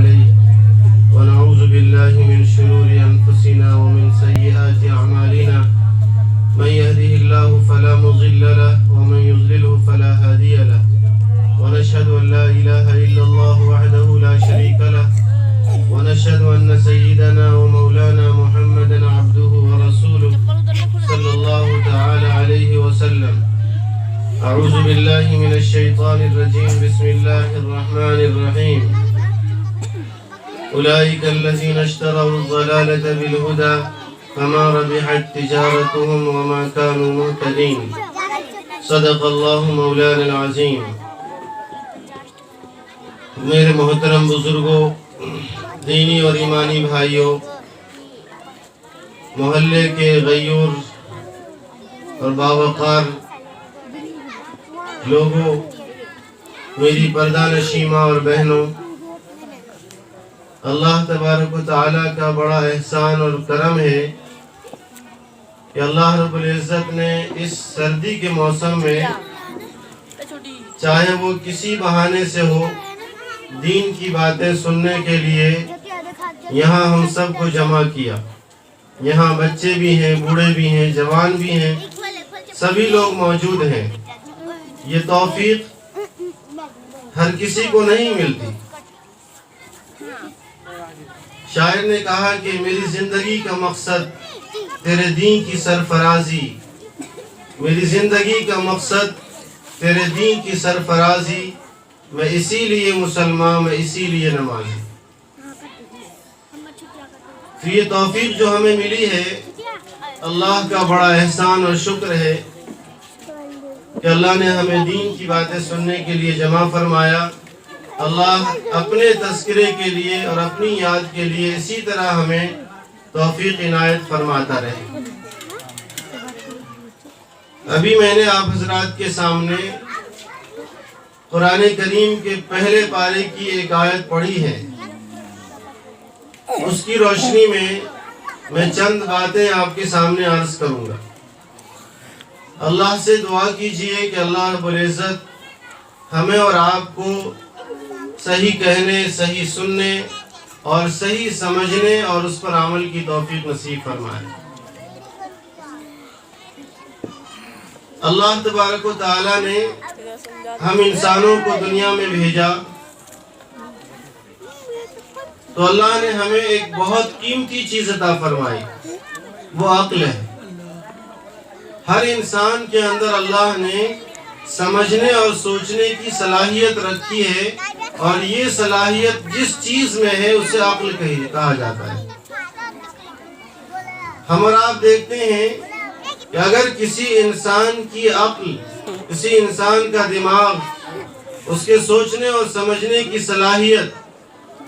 عليه ونعوذ بالله من شرور أنفسنا ومن سيئات أعمالنا من يهده الله فلا مضل له ومن يضلله فلا هادي له ونشهد أن لا إله إلا الله وحده لا شريك له ونشهد أن سيدنا ومولانا محمدا عبده ورسوله صلى الله تعالى عليه وسلم. أعوذ بالله من الشيطان الرجيم. بسم الله الرحمن الرحيم. أولئك الذين اشتروا الضلالة بالهدى فما ربحت تجارتهم وما كانوا مهتدين. صدق الله مولانا العظيم. میرے محترم بزرگوں، دینی اور ایمانی بھائیوں، محلے کے غیور اور باوقار لوگوں، میری پردہ نشین ماں اور بہنوں، اللہ تبارک و تعالیٰ کا بڑا احسان اور کرم ہے کہ اللہ رب العزت نے اس سردی کے موسم میں چاہے وہ کسی بہانے سے ہو، دین کی باتیں سننے کے لیے یہاں ہم سب کو جمع کیا. یہاں بچے بھی ہیں، بوڑھے بھی ہیں، جوان بھی ہیں، سبھی لوگ موجود ہیں. یہ توفیق ہر کسی کو نہیں ملتی. شاعر نے کہا کہ میری زندگی کا مقصد تیرے دین کی سرفرازی، میری زندگی کا مقصد تیرے دین کی سرفرازی، میں اسی لیے مسلمان، میں اسی لیے نمازی. تو یہ توفیق جو ہمیں ملی ہے، اللہ کا بڑا احسان اور شکر ہے کہ اللہ نے ہمیں دین کی باتیں سننے کے لیے جمع فرمایا. اللہ اپنے تذکرے کے لیے اور اپنی یاد کے لیے اسی طرح ہمیں توفیق عنایت فرماتا رہے. ابھی میں نے آپ حضرات کے سامنے قرآن کریم کے پہلے پارے کی ایک آیت پڑھی ہے. اس کی روشنی میں چند باتیں آپ کے سامنے عرض کروں گا. اللہ سے دعا کیجئے کہ اللہ رب العزت ہمیں اور آپ کو صحیح کہنے، صحیح سننے اور صحیح سمجھنے اور اس پر عمل کی توفیق نصیب فرمائے. اللہ تبارک و تعالیٰ نے ہم انسانوں کو دنیا میں بھیجا تو اللہ نے ہمیں ایک بہت قیمتی چیز عطا فرمائی، وہ عقل ہے. ہر انسان کے اندر اللہ نے سمجھنے اور سوچنے کی صلاحیت رکھی ہے، اور یہ صلاحیت جس چیز میں ہے اسے عقل کہا جاتا ہے. ہم اور آپ دیکھتے ہیں کہ اگر کسی انسان کی عقل، کسی انسان کا دماغ، اس کے سوچنے اور سمجھنے کی صلاحیت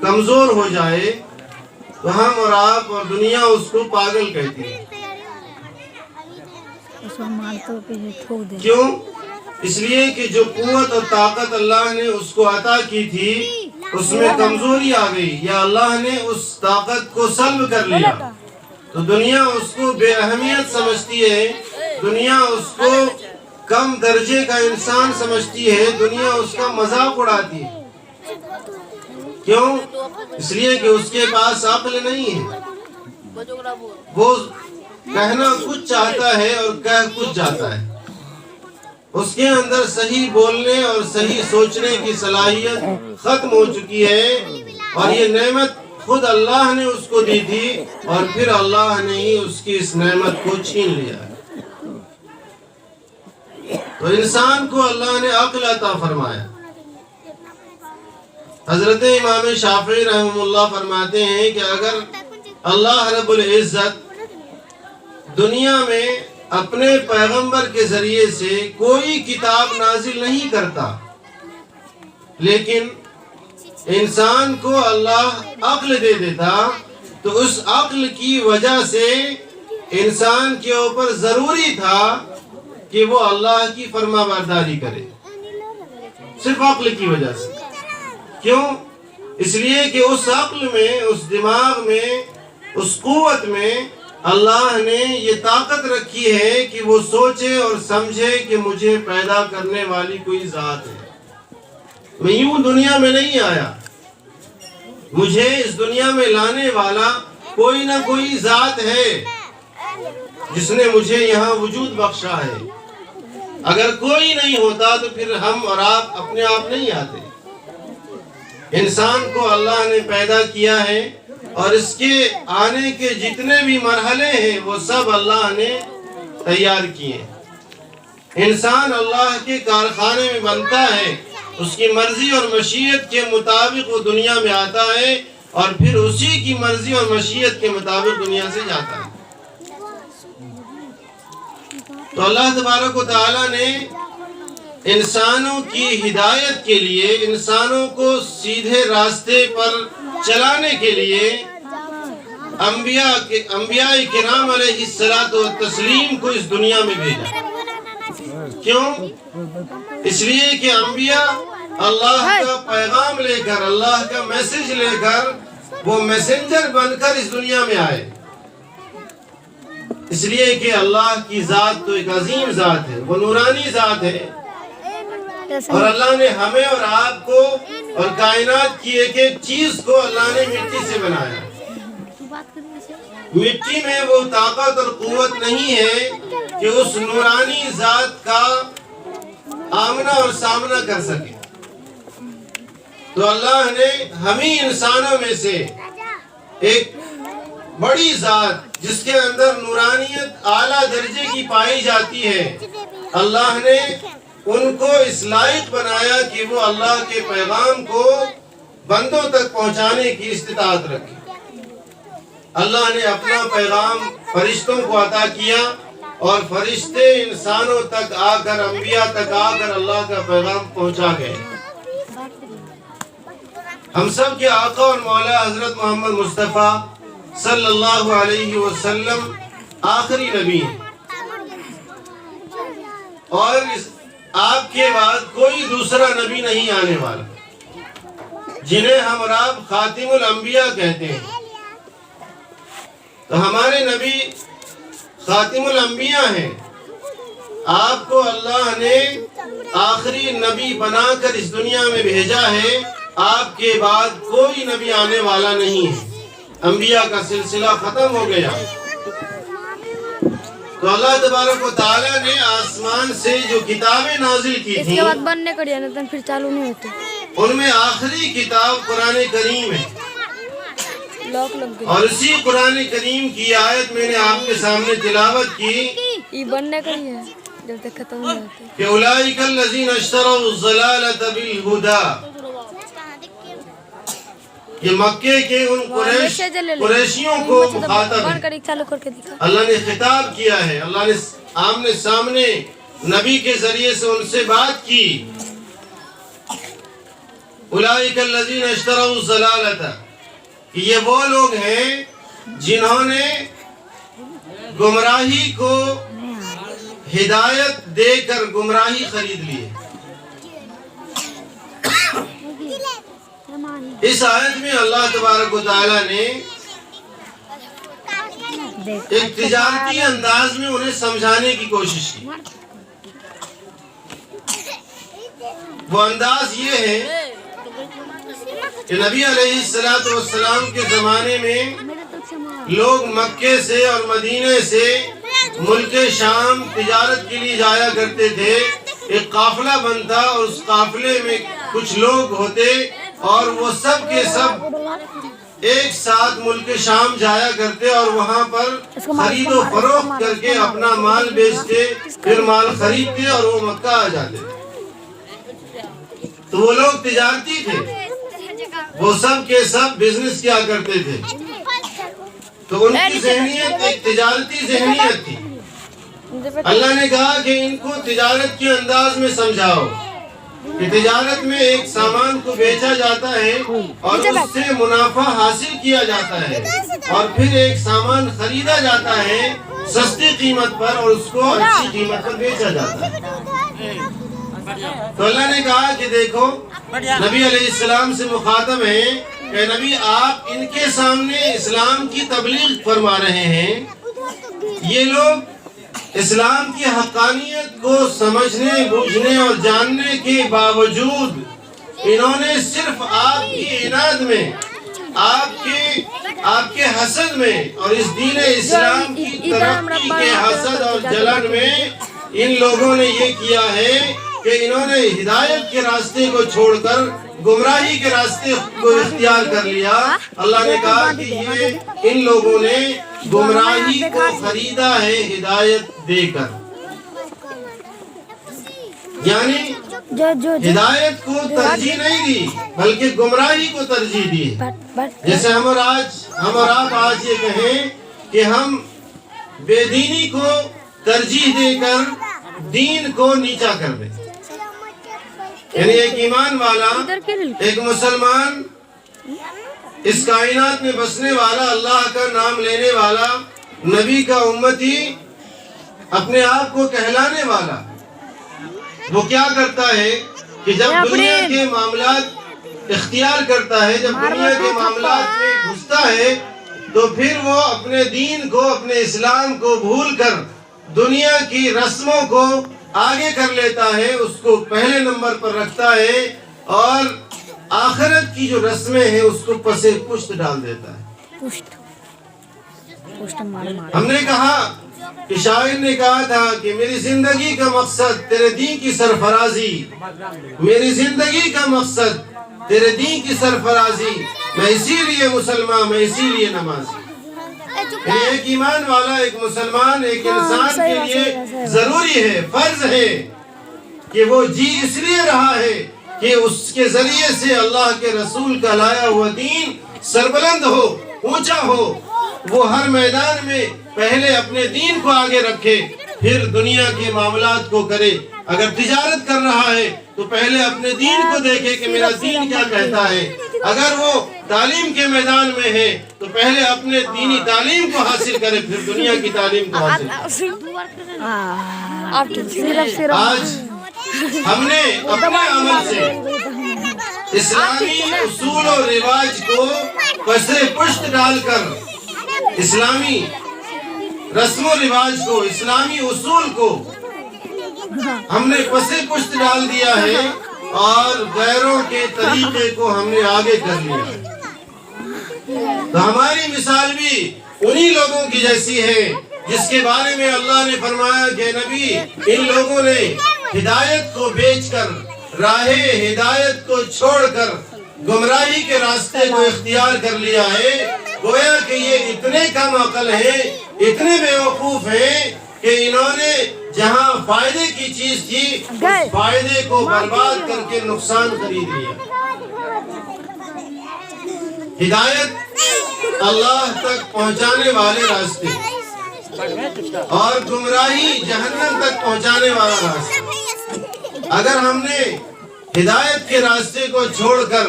کمزور ہو جائے تو ہم اور آپ اور دنیا اس کو پاگل کہتی ہے. کیوں؟ اس لیے کہ جو قوت اور طاقت اللہ نے اس کو عطا کی تھی اس میں کمزوری آ گئی، یا اللہ نے اس طاقت کو سلب کر لیا، تو دنیا اس کو بے اہمیت سمجھتی ہے، دنیا اس کو کم درجے کا انسان سمجھتی ہے، دنیا اس کا مذاق اڑاتی ہے. کیوں؟ اس لیے کہ اس کے پاس عقل نہیں ہے. وہ کہنا کچھ چاہتا ہے اور کہہ کچھ جاتا ہے. اس کے اندر صحیح بولنے اور صحیح سوچنے کی صلاحیت ختم ہو چکی ہے، اور یہ نعمت خود اللہ نے اس کو دی تھی اور پھر اللہ نے ہی اس کی اس نعمت کو چھین لیا. تو انسان کو اللہ نے عقل عطا فرمایا. حضرت امام شافعی رحمہ اللہ فرماتے ہیں کہ اگر اللہ رب العزت دنیا میں اپنے پیغمبر کے ذریعے سے کوئی کتاب نازل نہیں کرتا، لیکن انسان کو اللہ عقل دے دیتا، تو اس عقل کی وجہ سے انسان کے اوپر ضروری تھا کہ وہ اللہ کی فرما برداری کرے، صرف عقل کی وجہ سے. کیوں؟ اس لیے کہ اس عقل میں، اس دماغ میں، اس قوت میں اللہ نے یہ طاقت رکھی ہے کہ وہ سوچے اور سمجھے کہ مجھے پیدا کرنے والی کوئی ذات ہے. میں یوں دنیا میں نہیں آیا، مجھے اس دنیا میں لانے والا کوئی نہ کوئی ذات ہے جس نے مجھے یہاں وجود بخشا ہے۔ اگر کوئی نہیں ہوتا تو پھر ہم اور آپ اپنے آپ نہیں آتے۔ انسان کو اللہ نے پیدا کیا ہے اور اس کے آنے کے جتنے بھی مرحلے ہیں وہ سب اللہ نے تیار کیے۔ انسان اللہ کے کارخانے میں بنتا ہے، اس کی مرضی اور مشیت کے مطابق وہ دنیا میں آتا ہے اور پھر اسی کی مرضی اور مشیت کے مطابق دنیا سے جاتا ہے۔ تو اللہ تبارک و تعالیٰ نے انسانوں کی ہدایت کے لیے، انسانوں کو سیدھے راستے پر چلانے کے لیے انبیاء کرام علیہ الصلوۃ والتسلیم کو اس دنیا میں بھیجا۔ کیوں؟ اس لیے کہ انبیاء اللہ کا پیغام لے کر، اللہ کا میسج لے کر، وہ میسنجر بن کر اس دنیا میں آئے۔ اس لیے کہ اللہ کی ذات تو ایک عظیم ذات ہے، وہ نورانی ذات ہے، اور اللہ نے ہمیں اور آپ کو اور کائنات کی ایک ایک چیز کو اللہ نے مٹی سے بنایا۔ مٹی میں وہ طاقت اور قوت نہیں ہے کہ اس نورانی ذات کا آمنا اور سامنا کر سکے۔ تو اللہ نے ہمیں انسانوں میں سے ایک بڑی ذات جس کے اندر نورانیت اعلیٰ درجے کی پائی جاتی ہے، اللہ نے ان کو اس لائق بنایا کہ وہ اللہ کے پیغام کو بندوں تک پہنچانے کی استطاعت رکھے۔ اللہ نے اپنا پیغام فرشتوں کو عطا کیا اور فرشتے انسانوں تک آ کر، انبیاء تک آ کر اللہ کا پیغام پہنچا گئے۔ ہم سب کے آقا اور مولا حضرت محمد مصطفیٰ صلی اللہ علیہ وسلم آخری نبی ہیں، اور آپ کے بعد کوئی دوسرا نبی نہیں آنے والا، جنہیں ہم اور آپ خاتم الانبیاء کہتے ہیں۔ تو ہمارے نبی خاتم الانبیاء ہیں۔ آپ کو اللہ نے آخری نبی بنا کر اس دنیا میں بھیجا ہے۔ آپ کے بعد کوئی نبی آنے والا نہیں ہے، انبیاء کا سلسلہ ختم ہو گیا۔ تو اللہ تبارک و تعالیٰ نے آسمان سے جو کتابیں نازل کی تھیں، اس کے بعد بننے کا جنتن پھر چالو نہیں ہوتے، ان میں آخری کتاب قرآن کریم ہے۔ اور اسی قرآن کریم کی آیت میں نے آپ کے سامنے تلاوت کی، یہ بننے کا ہی ہے جب تک ختم نہیں ہوتے، کہ اولئک الذین اشتروا الضلالۃ بالہدی۔ یہ مکے کے ان قریشیوں کو مخاطب ہے، اللہ نے خطاب کیا ہے۔ اللہ نے آمنے سامنے نبی کے ذریعے سے ان سے بات کی۔ اولئک الذین اشتروا الضلالۃ، کہ یہ وہ لوگ ہیں جنہوں نے گمراہی کو ہدایت دے کر گمراہی خرید لی ہے۔ اس آیت میں اللہ تبارک و تعالیٰ نے ایک تجارتی انداز میں انہیں سمجھانے کی کوشش کی۔ وہ انداز یہ ہے کہ نبی علیہ السلام کے زمانے میں لوگ مکے سے اور مدینے سے ملک شام تجارت کے لیے جایا کرتے تھے۔ ایک قافلہ بنتا اور اس قافلے میں کچھ لوگ ہوتے اور وہ سب کے سب ایک ساتھ ملک شام جایا کرتے اور وہاں پر خرید و فروخت کر کے اپنا مال بیچتے، پھر مال خریدتے اور وہ مکہ آ جاتے۔ تو وہ لوگ تجارتی تھے، وہ سب کے سب بزنس کیا کرتے تھے۔ تو ان کی ذہنیت ایک تجارتی ذہنیت تھی۔ اللہ نے کہا کہ ان کو تجارت کے انداز میں سمجھاؤ کہ تجارت میں ایک سامان کو بیچا جاتا ہے اور اس سے منافع حاصل کیا جاتا ہے، اور پھر ایک سامان خریدا جاتا ہے سستی قیمت پر اور اس کو اچھی قیمت پر بیچا جاتا ہے۔ تو اللہ نے کہا کہ دیکھو، نبی علیہ السلام سے مخاطب ہیں کہ نبی آپ ان کے سامنے اسلام کی تبلیغ فرما رہے ہیں۔ یہ لوگ اسلام کی حقانیت کو سمجھنے، بوجھنے اور جاننے کے باوجود انہوں نے صرف آپ کی عناد میں آپ کے حسد میں اور اس دین اسلام کی ترقی کے حسد اور جلن میں ان لوگوں نے یہ کیا ہے کہ انہوں نے ہدایت کے راستے کو چھوڑ کر گمراہی کے راستے کو اختیار کر لیا۔ اللہ نے کہا کہ یہ ان لوگوں نے گمراہی کو خریدا ہے ہدایت دے کر، یعنی ہدایت کو ترجیح نہیں دی بلکہ گمراہی کو ترجیح دی۔ جیسے ہم اور آپ آج یہ کہیں کہ ہم بے دینی کو ترجیح دے کر دین کو نیچا کر دیں، یعنی ایک ایمان والا، ایک مسلمان، اس کائنات میں بسنے والا، اللہ کا نام لینے والا، نبی کا امتی، اپنے آپ کو کہلانے والا، وہ کیا کرتا ہے کہ جب دنیا کے معاملات اختیار کرتا ہے، جب دنیا کے معاملات میں گھستا ہے، تو پھر وہ اپنے دین کو، اپنے اسلام کو بھول کر دنیا کی رسموں کو آگے کر لیتا ہے، اس کو پہلے نمبر پر رکھتا ہے اور آخرت کی جو رسمیں ہیں اس کو پس پشت ڈال دیتا ہے۔ ہم نے کہا کہ شاعر نے کہا تھا کہ میری زندگی کا مقصد تیرے دین کی سرفرازی، میری زندگی کا مقصد تیرے دین کی سرفرازی، میں اسی لیے مسلمان، میں اسی لیے نمازی۔ ایک ایمان والا، ایک مسلمان، ایک انسان کے لیے ضروری ہے، فرض ہے کہ وہ جی اس لیے رہا ہے کہ اس کے ذریعے سے اللہ کے رسول کا لایا ہوا دین سربلند ہو، اونچا ہو، وہ ہر میدان میں پہلے اپنے دین کو آگے رکھے، پھر دنیا کے معاملات کو کرے۔ اگر تجارت کر رہا ہے تو پہلے اپنے دین کو دیکھے کہ میرا دین کیا کہتا ہے۔ اگر وہ تعلیم کے میدان میں ہے تو پہلے اپنے دینی تعلیم کو حاصل کرے، پھر دنیا کی تعلیم کو حاصل کرے۔ آج ہم نے اپنے عمل سے اسلامی اصول و رواج کو پس پشت ڈال کر، اسلامی رسم و رواج کو، اسلامی اصول کو ہم نے پس پشت ڈال دیا ہے اور غیروں کے طریقے کو ہم نے آگے کر لیا ہے۔ تو ہماری مثال بھی انہی لوگوں کی جیسی ہے جس کے بارے میں اللہ نے فرمایا کہ نبی، ان لوگوں نے ہدایت کو بیچ کر، راہ ہدایت کو چھوڑ کر گمراہی کے راستے کو اختیار کر لیا ہے۔ گویا کہ یہ اتنے کم عقل ہیں، اتنے بیوقوف ہیں کہ انہوں نے جہاں فائدے کی چیز تھی اس فائدے کو برباد کر کے نقصان خرید لیا۔ ہدایت اللہ تک پہنچانے والے راستے اور گمراہی جہنم تک پہنچانے والا راستہ، اگر ہم نے ہدایت کے راستے کو چھوڑ کر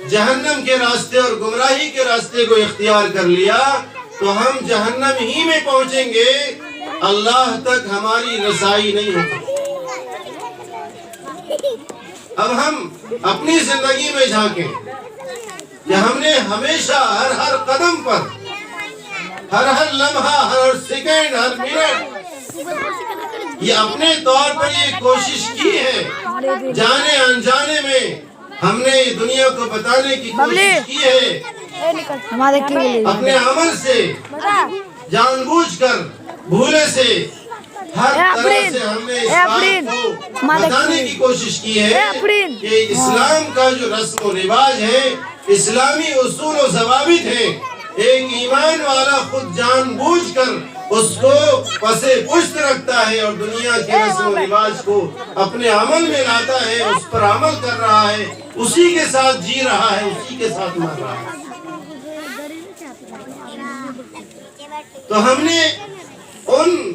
جہنم کے راستے اور گمراہی کے راستے کو اختیار کر لیا تو ہم جہنم ہی میں پہنچیں گے، اللہ تک ہماری رسائی نہیں ہوگی۔ اب ہم اپنی زندگی میں جھانکیں کہ ہم نے ہمیشہ ہر قدم پر، ہر لمحہ، ہر سیکنڈ، ہر منٹ یہ اپنے طور پر یہ کوشش کی ہے، جانے انجانے میں ہم نے دنیا کو بتانے کی کوشش کی ہے، اپنے عمل سے، جان بوجھ کر، بھولے سے، ہر طرح سے ہم نے اس بات کو بتانے کی کوشش کی ہے کہ اسلام کا جو رسم و رواج ہے، اسلامی اصول و ضوابط ہیں، ایک ایمان والا خود جان بوجھ کر اس کو پسے پشت رکھتا ہے اور دنیا کے رسم و رواج کو اپنے عمل میں لاتا ہے، اس پر عمل کر رہا ہے، اسی کے ساتھ جی رہا ہے، اسی کے ساتھ مر رہا ہے۔ تو ہم نے ان